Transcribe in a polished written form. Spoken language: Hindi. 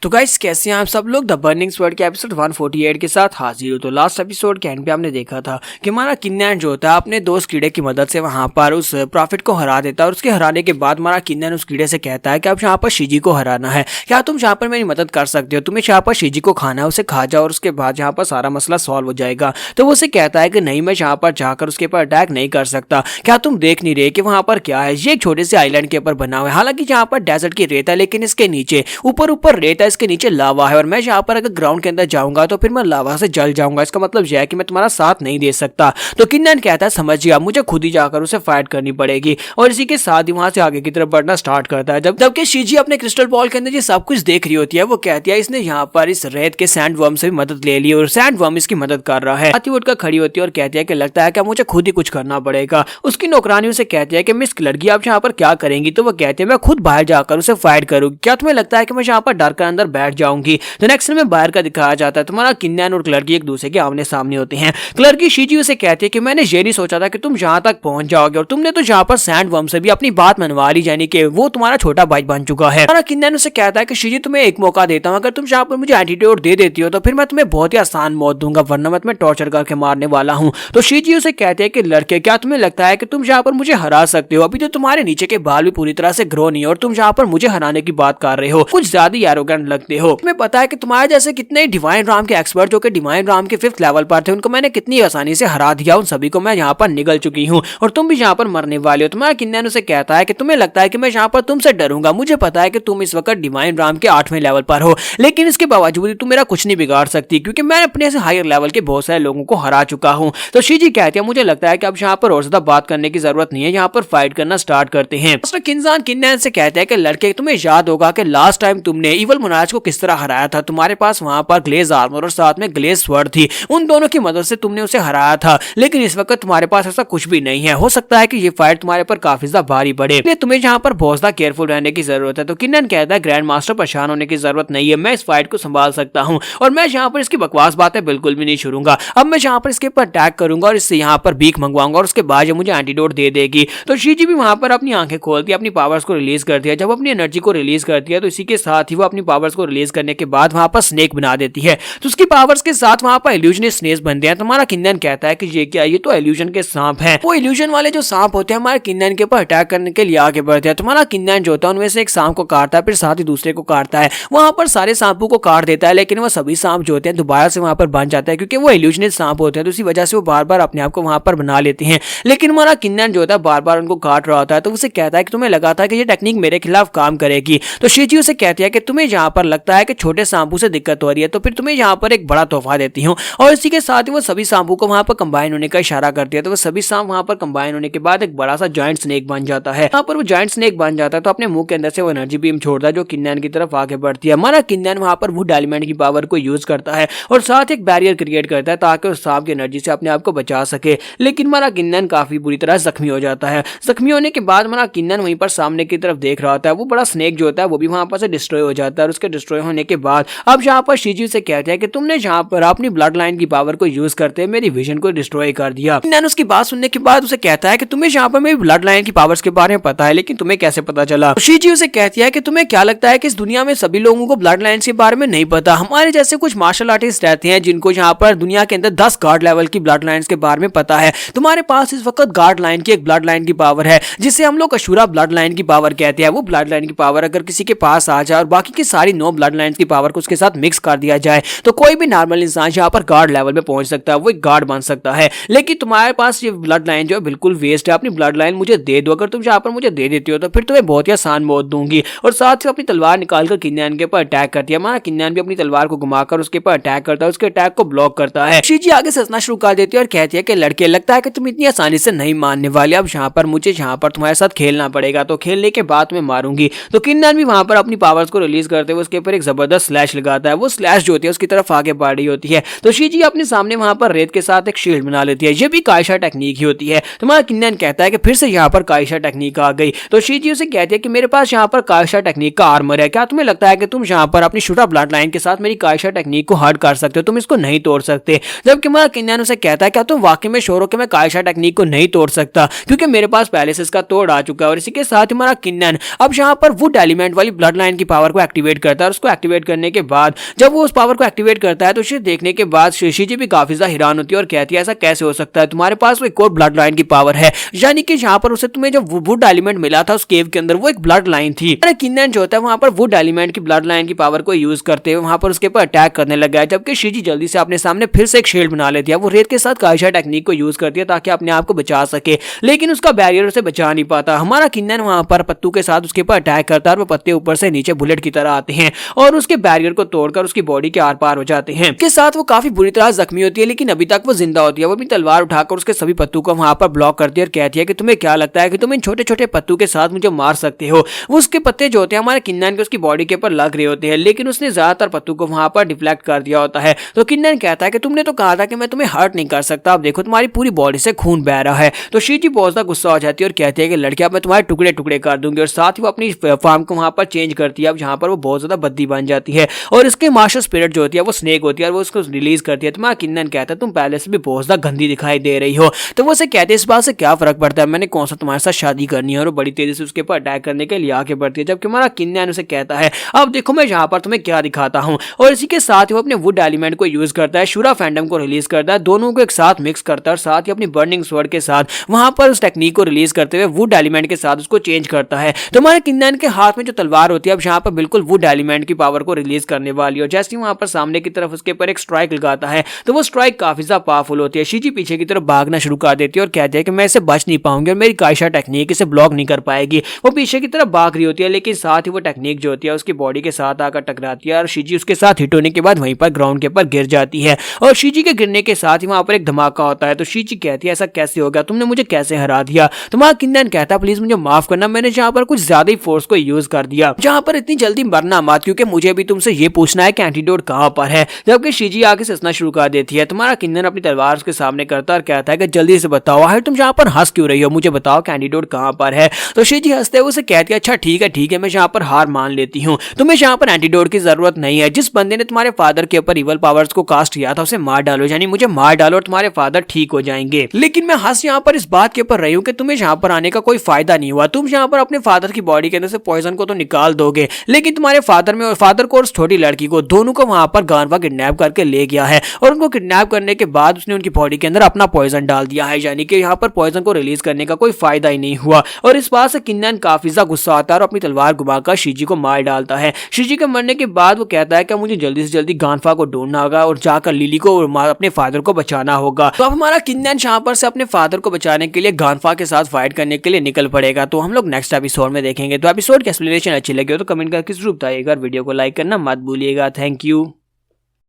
तो गाइस कैसे हैं आप सब लोग। द बर्निंग स्वर्ड के एपिसोड 148 के साथ हाजिर हो। तो लास्ट एपिसोड के एंड पे हमने देखा था कि हमारा किन्नैन जो होता है अपने दोस्त कीड़े की मदद से वहां पर उस प्रॉफिट को हरा देता है और उसके हराने के बाद हमारा किन्नैन उस कीड़े से कहता है कि अब यहाँ पर शिजी को हराना है, क्या तुम यहाँ पर मेरी मदद कर सकते हो, तुम्हें यहाँ पर शिजी को खाना है, उसे खा जाओ और उसके बाद यहाँ पर सारा मसला सॉल्व हो जाएगा। तो वो उसे कहता है कि नहीं, मैं यहाँ पर जाकर उसके ऊपर अटैक नहीं कर सकता, क्या तुम देख नहीं रहे कि वहां पर क्या है। ये एक छोटे से आइलैंड के ऊपर बना हुआ है, हालांकि यहाँ पर डेजर्ट की रेत है लेकिन इसके नीचे ऊपर रेत है, इसके नीचे लावा है और मैं यहाँ पर अगर ग्राउंड के अंदर जाऊंगा तो फिर मैं लावा से जल जाऊंगा, इसका मतलब यह है कि मैं तुम्हारा साथ नहीं दे सकता। तो किन्नैन कहता है समझ गया, मुझे खुद ही जाकर उसे फाइट करनी पड़ेगी और इसी के साथ ही वहां से आगे की तरफ बढ़ना स्टार्ट करता है। जबकि शिजी अपने क्रिस्टल बॉल के अंदर ये सब कुछ देख रही होती है, वो कहती है इसने यहाँ पर इस रेत के सैंड वर्म से भी मदद ले ली और सैंड वर्म इसकी मदद कर रहा है। हाथी उठकर खड़ी होती है और कहती है कि लगता है कि मुझे खुद ही कुछ करना पड़ेगा। उसकी नौकरानी उसे कहती है कि मिस लड़की आप यहाँ पर क्या करेंगी, तो वो कहती है मैं खुद बाहर जाकर उसे फाइट करूंगी, क्या तुम्हें लगता है कि मैं यहाँ पर डर कर अंदर बैठ जाऊंगी। तो नेक्स्ट में बाहर का दिखाया जाता है, तुम्हारा किन्नैन और क्लर्की एक दूसरे के आमने सामने होते हैं। क्लर्की शिजी उसे कहती है कि मैंने ये नहीं सोचा था कि तुम यहाँ तक पहुंच जाओगे और तुमने तो यहाँ पर सैंड वर्म से भी अपनी बात मनवा ली, यानी कि वो तुम्हारा छोटा भाई बन चुका है। तुम्हारा किन्नैन उसे कहता है कि शिजी तुम्हें एक मौका देता हूँ, अगर तुम यहाँ पर मुझे एटीट्यूड दे देती हो तो फिर मैं तुम्हें बहुत ही आसान मौत दूंगा, वरना मैं तुम्हें टॉर्चर करके मारने वाला हूँ। तो शिजी उसे कहते हैं कि लड़के क्या तुम्हें लगता है कि तुम यहाँ पर मुझे हरा सकते हो, अभी तो तुम्हारे नीचे के बाल भी पूरी तरह से ग्रो नहीं है और तुम यहाँ पर मुझे हराने की बात कर रहे हो, कुछ ज्यादा ही एरोगेंट लगते हो। तुम्हें पता है कि तुम्हारे जैसे कितने डिवाइन राम के एक्सपर्ट जो कि डिवाइन राम के 5th लेवल पर थे, उनको मैंने कितनी आसानी से हरा दिया, उन सभी को मैं यहाँ पर निगल चुकी हूँ और तुम भी यहाँ पर मरने वाले हो। तुम्हारा किन्नैन उसे कहता है कि तुम्हें लगता है कि मैं यहाँ पर तुमसे डरूंगा, मुझे पता है कि तुम इस वक्त डिवाइन राम के 8वें लेवल पर हो, लेकिन इसके बावजूद तुम मेरा कुछ नहीं बिगाड़ सकती क्योंकि मैं अपने से हायर लेवल के बहुत सारे लोगों को हरा चुका हूँ। तो शिजी कहती है मुझे लगता है कि अब यहाँ पर और ज्यादा बात करने की जरूरत नहीं है, यहाँ पर फाइट करना स्टार्ट करते हैं। किन्नैन से कहते हैं कि लड़के तुम्हें याद होगा कि लास्ट टाइम तुमने इवल मोनार्च को किस तरह हराया था, तुम्हारे पास वहां पर ग्लेज आर्मर और साथ में ग्लेज स्वर्ड थी, उन दोनों की मदद से तुमने उसे हराया था, लेकिन इस वक्त तुम्हारे पास ऐसा कुछ भी नहीं है। हो सकता है कि ये फाइट तुम्हारे पर काफी ज्यादा भारी पड़े, इसलिए तुम्हें यहाँ पर बहुत ज्यादा केयरफुल रहने की जरूरत है। तो किन्नैन कहता है ग्रैंड मास्टर परेशान होने की जरूरत नहीं है, मैं इस फाइट को संभाल सकता हूँ और मैं यहाँ पर इसकी बकवास बातें बिल्कुल भी नहीं छोड़ूंगा। अब मैं यहाँ पर इसके ऊपर अटैक करूंगा और इससे यहाँ पर भीख मंगवाऊंगा और उसके बाद मुझे एंटीडोट दे देगी। तो शिजी भी वहां पर अपनी आंखें खोलती है, अपनी पावर्स को रिलीज करती है। जब अपनी एनर्जी को रिलीज करती है तो इसी के साथ ही वो अपनी पावर्स को रिलीज करने के बाद वहां पर स्नेक बना देती है। तो उसकी पावर्स के साथ वहां पर इल्यूजनिस्ट स्नेक बनते हैं। तुम्हारा किन्नैन कहता है कि ये क्या, ये तो इल्यूजन के सांप हैं। वो इल्यूजन वाले जो सांप होते हैं हमारे किन्नैन के ऊपर अटैक करने के लिए आगे बढ़ते हैं। तुम्हारा किन्नैन जो होता है उनमें से एक सांप को काटता है, फिर साथ ही दूसरे को काटता है, वहां पर सारे सांपों को काट देता है, लेकिन वो सभी सांप जो होते हैं दोबारा से वहां पर बन जाते हैं क्योंकि वो इल्यूजनिस्ट सांप होते हैं, तो इसी वजह से वो बार बार अपने आप को वहां पर बना लेते हैं। लेकिन हमारा किन्नैन जो होता है बार बार उनको काट रहा होता है, तो उसे कहता है कि तुम्हें लगा था कि ये टेक्निक मेरे खिलाफ काम करेगी। तो शिजी उसे कहती है कि तुम्हें यहाँ पर लगता है कि छोटे सांपू से दिक्कत हो रही है, तो फिर तुम्हें यहाँ पर एक बड़ा तोहफा देती हूँ। और इसी के साथ ही वो सभी सांपू को वहां पर कंबाइन होने का इशारा करती है, तो वो सभी सांप वहां पर कंबाइन होने के बाद एक बड़ा सा जॉइंट स्नेक बन जाता है। यहाँ पर वो जॉइंट स्नेक बन जाता है तो अपने मुंह के अंदर से वो एनर्जी बीम छोड़ता है जो किन्नैन की तरफ आगे बढ़ती है। हमारा किन्नैन वहां पर वुड एलिमेंट की पावर को यूज करता है और साथ एक बैरियर क्रिएट करता है ताकि उस सांप की एनर्जी से अपने आप को बचा सके, लेकिन हमारा किन्नैन काफी बुरी तरह जख्मी हो जाता है। जख्मी होने के बाद हमारा किन्नैन वहीं पर सामने की तरफ देख रहा होता है, वो बड़ा स्नेक जो होता है वो भी वहां पर से डिस्ट्रॉय हो जाता है और उसके डिस्ट्रॉय होने के बाद अब यहाँ पर शिजी से कहते हैं कि तुमने यहाँ पर अपनी ब्लड लाइन की पावर को यूज करते हैं मेरी विजन को डिस्ट्रॉय कर दिया। किन्नैन उसकी बात सुनने के बाद उसे कहता है कि तुम्हें यहाँ पर मेरी ब्लड लाइन की पावर्स के बारे में पता है, लेकिन तुम्हें कैसे पता चला। शिजी उसे कहती है कि तुम्हें क्या लगता है कि इस दुनिया में सभी लोगों को ब्लड लाइन के बारे में नहीं पता, हमारे जैसे कुछ मार्शल आर्टिस्ट रहते हैं जिनको यहाँ पर दुनिया के अंदर 10 गार्ड लेवल की ब्लड लाइन्स के बारे में पता है। तुम्हारे पास इस वक्त गार्ड लाइन की एक ब्लड लाइन की पावर है जिसे हम लोग अशूरा ब्लड लाइन की पावर कहते हैं। वो ब्लड लाइन की पावर अगर किसी के पास आ जाए और बाकी की सारी 9 ब्लड लाइन्स की पावर को उसके साथ मिक्स कर दिया जाए तो कोई भी नॉर्मल इंसान यहाँ पर गार्ड लेवल में पहुंच सकता है, वो एक गार्ड बन सकता है। लेकिन तुम्हारे पास ये ब्लड लाइन जो है बिल्कुल वेस्ट है, अपनी ब्लड लाइन मुझे दे दो, अगर तुम यहाँ पर मुझे दे देती हो तो फिर तुम्हें बहुत ही आसान मौत दूंगी। और साथ ही अपनी तलवार निकालकर किन्नैन के ऊपर अटैक करती है। हमारा किन्नैन भी अपनी तलवार को घुमाकर उसके ऊपर अटैक करता है, उसके अटैक को ब्लॉक करता है। शिजी आगे से हंसना शुरू कर देती है और कहती है कि लड़के लगता है कि तुम इतनी आसानी से नहीं मानने वाले, अब यहाँ पर मुझे यहाँ पर तुम्हारे साथ खेलना पड़ेगा, तो खेलने के बाद मैं मारूंगी। तो किन्नैन भी वहां पर अपनी पावर्स को रिलीज करते हुए उसके ऊपर एक जबरदस्त स्लैश लगाता है, वो स्लैश जो होती है उसकी तरफ आगे बढ़ रही होती है। तो शिजी अपने सामने वहां पर रेत के साथ एक शील्ड बना लेती है, ये भी कायशा टेक्निक ही होती है। तुम्हारा किन्नैन कहता है कि फिर से यहाँ पर कायशा टेक्निक आ गई। तो शिजी उसे कहती है कि मेरे पास यहाँ पर कायशा टेक्निक का आर्मर है, क्या तुम्हें लगता है कि तुम यहाँ पर अपनी शूटा ब्लड लाइन के साथ मेरी कायशा टेक्निक को हर्ट कर सकते हो, तुम इसको नहीं तोड़ सकते। जबकि हमारा किन्नैन उसे कहता है क्या तुम वाकई में श्योर हो कि मैं कायशा टेक्निक को नहीं तोड़ सकता, क्योंकि मेरे पास पहले से इसका तोड़ आ चुका है। और इसी के साथ हमारा किन्नैन अब यहाँ पर वुड एलिमेंट वाली ब्लड लाइन की पावर को एक्टिवेट करता है। उसको एक्टिवेट करने के बाद जब वो उस पावर को एक्टिवेट करता है तो उसे देखने के बाद शिजी भी काफी ज्यादा हैरान होती है और कहती है ऐसा कैसे हो सकता है, तुम्हारे पास एक और ब्लड लाइन की पावर है, यानी कि जहां पर उसे तुम्हें जो वुड एलिमेंट मिला था उस केव के अंदर वो एक ब्लड लाइन थी। किन्नन जो होता है वहां पर वुड एलिमेंट की ब्लड लाइन की पावर को यूज करते हुए वहां पर उसके ऊपर अटैक करने लगा है, जबकि शिजी जल्दी से अपने सामने फिर से एक शील्ड बना लेती है। वो रेत के साथ काइशा टेक्निक को यूज करती है ताकि अपने आप को बचा सके, लेकिन उसका बैरियर उसे बचा नहीं पाता। हमारा किन्नन वहां पर पत्तू के साथ उसके ऊपर अटैक करता है और वो पत्ते ऊपर से नीचे बुलेट की तरह आते हैं और उसके बैरियर को तोड़कर उसकी बॉडी के आर पार हो जाते हैं। के साथ वो काफी बुरी तरह जख्मी होती है, लेकिन अभी तक वो जिंदा होती है। वो अपनी तलवार उठाकर उसके सभी पत्तों को वहां पर ब्लॉक करती है और कहती है कि तुम्हें क्या लगता है कि तुम इन छोटे छोटे पत्तों के साथ मुझे मार सकते हो। वो उसके पत्ते जो होते हैं हमारे किन्नन के उसकी बॉडी के ऊपर लग रहे होते हैं, लेकिन उसने ज्यादातर पत्तों को वहां पर डिफ्लेक्ट कर दिया होता है। तो किन्नन कहता है कि तुमने तो कहा था कि मैं तुम्हें हर्ट नहीं कर सकता, अब देखो तुम्हारी पूरी बॉडी से खून बह रहा है। तो शिजी बहुत ज्यादा गुस्सा हो जाती है और कहती है कि लड़कियां मैं तुम्हारे टुकड़े टुकड़े कर दूंगी, और साथ ही वो अपनी फार्म को वहां पर चेंज करती है, अब जहां पर वो बहुत ज्यादा बद्दी बन जाती है और इसके मास्टर स्पिरिट जो होती है वो स्नेक होती है और वो उसको रिलीज करती है। तुम्हारा किन्नन कहता है तुम पहले से भी बहुत ज्यादा गंदी दिखाई दे रही हो। तो वो उसे कहते हैं इस बात से क्या फर्क पड़ता है, मैंने कौन सा तुम्हारे साथ शादी करनी है, और वो बड़ी तेजी से उसके ऊपर अटैक करने के लिए आगे बढ़ती है। जबकि हमारा किन्नन उसे कहता है अब देखो मैं यहाँ पर तुम्हें क्या दिखाता हूँ, और इसी के साथ वो अपने वुड एलिमेंट को यूज करता है, शूरा फैंडम को रिलीज करता है, दोनों को एक साथ मिक्स करता है और साथ ही अपनी बर्निंग स्वॉर्ड के साथ वहां पर उस टेक्निक को रिलीज करते हुए वुड एलिमेंट के साथ उसको चेंज करता है। तो हमारे किन्नन के हाथ में जो तलवार होती है अब यहाँ पर बिल्कुल वुड एलिमेंट की पावर को रिलीज करने वाली है। जैसे ही वहां पर सामने की तरफ उसके ऊपर एक स्ट्राइक लगाता है तो वो स्ट्राइक काफी ज्यादा पावरफुल होती है। शिजी पीछे की तरफ भागना शुरू कर देती है और कहती है कि मैं इसे बच नहीं पाऊंगी और मेरी काइशा टेक्निक इसे ब्लॉक नहीं कर पाएगी। वो पीछे की तरफ भाग रही होती है, लेकिन साथ ही वो टेक्निक जो होती है उसकी बॉडी के साथ आकर टकराती है और शिजी उसके साथ हिट होने के बाद वहीं पर ग्राउंड के ऊपर गिर जाती है। और शिजी के गिरने के साथ ही वहां पर एक धमाका होता है। तो शिजी कहती है ऐसा कैसे हो गया, तुमने मुझे कैसे हरा दिया। तुम्हारा किन्नन कहता है प्लीज मुझे माफ करना, मैंने जहां पर कुछ ज्यादा ही फोर्स को यूज कर दिया, जहां पर इतनी जल्दी मरना मत, क्योंकि मुझे भी तुमसे ये पूछना है कि एंटीडोट कहां पर है। जबकि शिजी आके हंसना शुरू कर देती है। तुम्हारा किन्नन अपनी तलवार उसके सामने करता है और कहता है कि जल्दी से बताओ आखिर तुम जहां पर हंस क्यों रही हो, मुझे बताओ कि एंटीडोट कहां पर है। तो शिजी हंसते हुए उसे कहती है अच्छा ठीक है मैं जहां पर हार मान लेती हूँ, तुम्हें जहां पर एंटीडोट की जरूरत नहीं है। जिस बंदे ने तुम्हारे फादर के ऊपर इवल पावर्स को कास्ट किया था उसे मार डालो, यानी मुझे मार डालो और तुम्हारे फादर ठीक हो जाएंगे। लेकिन मैं हंस यहाँ पर इस बात के ऊपर रही हूँ कि तुम्हें यहाँ पर आने का कोई फायदा नहीं हुआ। तुम यहाँ पर अपने फादर की बॉडी के अंदर से पॉइजन को तो निकाल दोगे, लेकिन तुम्हारे फादर को और छोटी लड़की को दोनों को वहां पर गानवा किडनैप करके ले गया है, और उनको किडनैप करने के बाद उसने उनकी बॉडी के अंदर अपना पॉइजन डाल दिया है, यानी कि यहाँ पर पॉइजन को रिलीज करने का कोई फायदा ही नहीं हुआ। और इस बात से किन्नन काफी ज्यादा गुस्सा आता है और अपनी तलवार घुमाकर शिजी को मार डालता है। शिजी के मरने के बाद वो कहता है कि मुझे जल्दी से जल्दी गानफा को ढूंढना होगा और जाकर लिली को और अपने फादर को बचाना होगा। तो अब हमारा किन्नन यहाँ पर से अपने फादर को बचाने के लिए गानफा के साथ फाइट करने के लिए निकल पड़ेगा। तो हम लोग नेक्स्ट एपिसोड में देखेंगे। तो एपिसोड की एक्सप्लेनेशन अच्छी लगी हो तो कमेंट करके जरूर बताइएगा, वीडियो को लाइक करना मत भूलिएगा। Thank you.